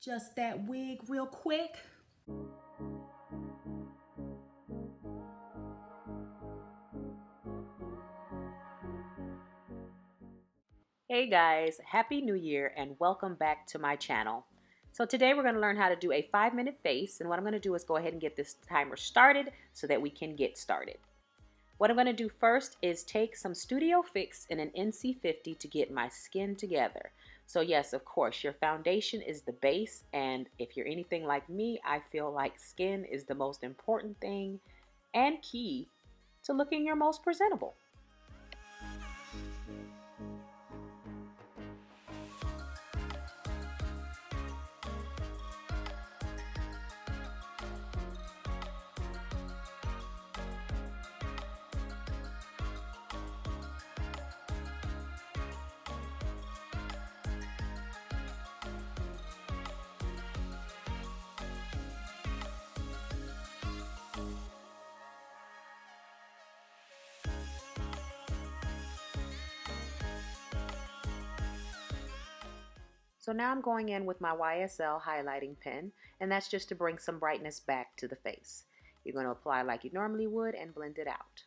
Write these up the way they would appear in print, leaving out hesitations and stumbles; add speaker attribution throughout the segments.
Speaker 1: just that wig real quick. Hey guys, Happy New Year and welcome back to my channel. So today we're going to learn how to do a 5-minute face, and what I'm going to do is go ahead and get this timer started so that we can get started. What I'm going to do first is take some Studio Fix in an NC50 to get my skin together. So yes, of course, your foundation is the base, and if you're anything like me, I feel like skin is the most important thing and key to looking your most presentable. So now I'm going in with my YSL highlighting pen, and that's just to bring some brightness back to the face. You're going to apply like you normally would and blend it out.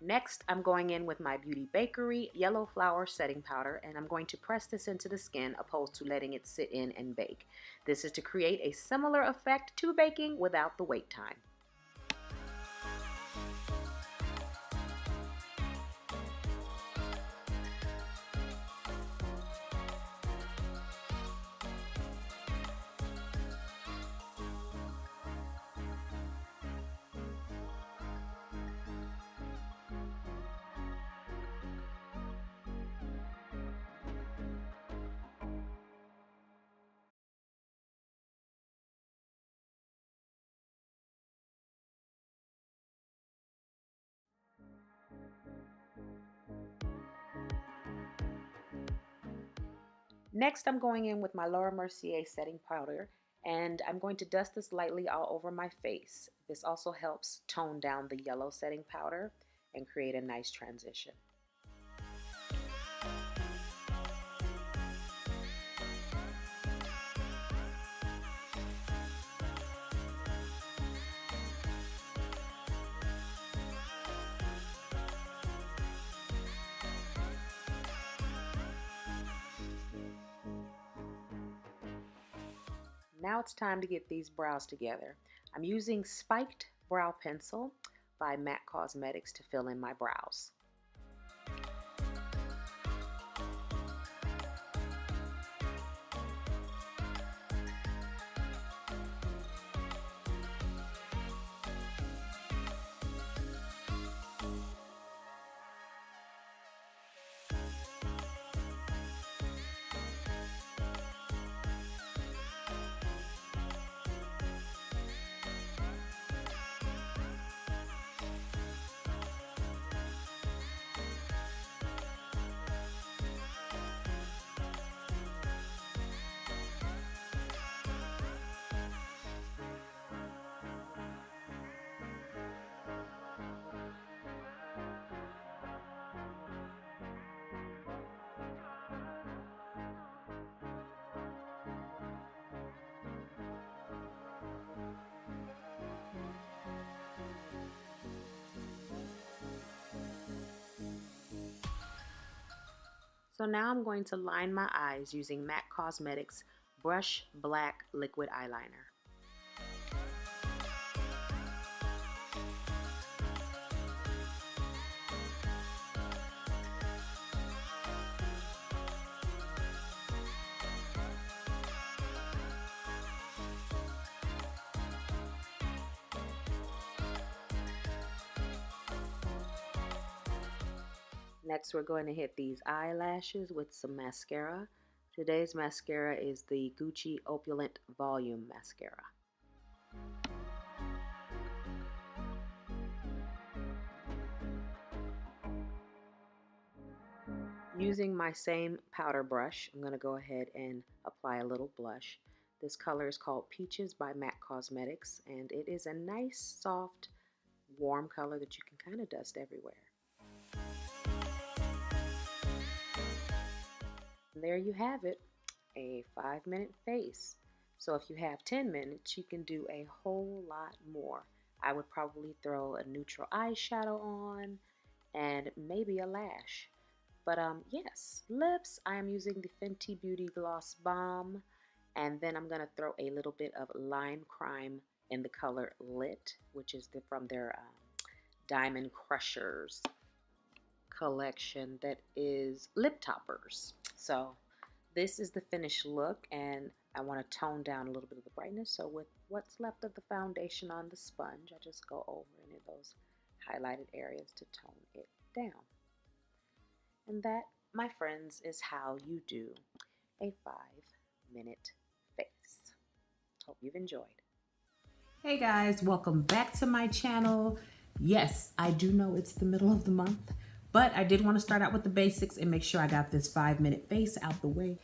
Speaker 1: Next, I'm going in with my Beauty Bakery Yellow Flower Setting Powder, and I'm going to press this into the skin opposed to letting it sit in and bake. This is to create a similar effect to baking without the wait time. Next, I'm going in with my Laura Mercier setting powder, and I'm going to dust this lightly all over my face. This also helps tone down the yellow setting powder and create a nice transition. Now it's time to get these brows together. I'm using Spiked Brow Pencil by MAC Cosmetics to fill in my brows. So now I'm going to line my eyes using MAC Cosmetics Brush Black Liquid Eyeliner. Next, we're going to hit these eyelashes with some mascara. Today's mascara is the Gucci Opulent Volume Mascara. Using my same powder brush, I'm going to go ahead and apply a little blush. This color is called Peaches by MAC Cosmetics, and it is a nice, soft, warm color that you can kind of dust everywhere. And there you have it, a 5-minute face. So if you have 10 minutes, you can do a whole lot more. I would probably throw a neutral eyeshadow on and maybe a lash. But yes, lips, I am using the Fenty Beauty Gloss Bomb, and then I'm going to throw a little bit of Lime Crime in the color Lit, which is from their Diamond Crushers collection that is lip toppers. So this is the finished look, and I want to tone down a little bit of the brightness. So with what's left of the foundation on the sponge, I just go over any of those highlighted areas to tone it down. And that, my friends, is how you do a 5-minute face. Hope you've enjoyed. Hey guys, welcome back to my channel. Yes, I do know it's the middle of the month, but I did want to start out with the basics and make sure I got this 5-minute face out the way.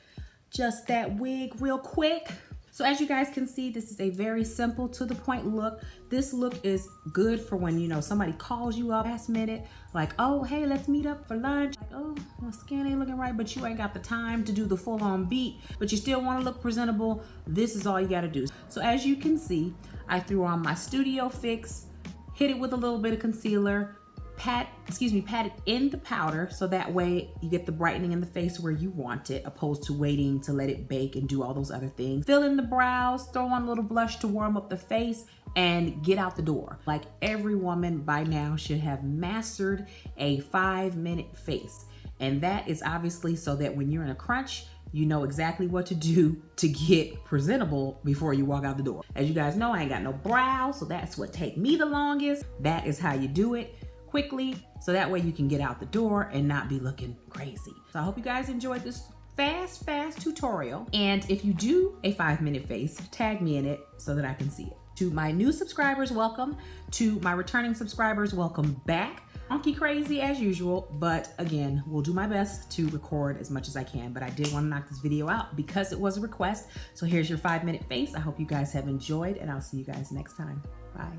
Speaker 1: Just that wig real quick. So as you guys can see, this is a very simple to the point look. This look is good for when, you know, somebody calls you up last minute, like, oh, hey, let's meet up for lunch. Like, oh, my skin ain't looking right, but you ain't got the time to do the full on beat, but you still want to look presentable. This is all you got to do. So as you can see, I threw on my Studio Fix, hit it with a little bit of concealer, pat it in the powder so that way you get the brightening in the face where you want it, opposed to waiting to let it bake and do all those other things. Fill in the brows, throw on a little blush to warm up the face, and get out the door. Like every woman by now should have mastered a 5-minute face. And that is obviously so that when you're in a crunch, you know exactly what to do to get presentable before you walk out the door. As you guys know, I ain't got no brows, so that's what take me the longest. That is how you do it quickly, so that way you can get out the door and not be looking crazy. So I hope you guys enjoyed this fast tutorial. And if you do a 5-minute face, tag me in it so that I can see it. To my new subscribers, welcome. To my returning subscribers, welcome back. Monkey crazy as usual, but again, we'll do my best to record as much as I can. But I did want to knock this video out because it was a request. So here's your 5-minute face. I hope you guys have enjoyed, and I'll see you guys next time. Bye.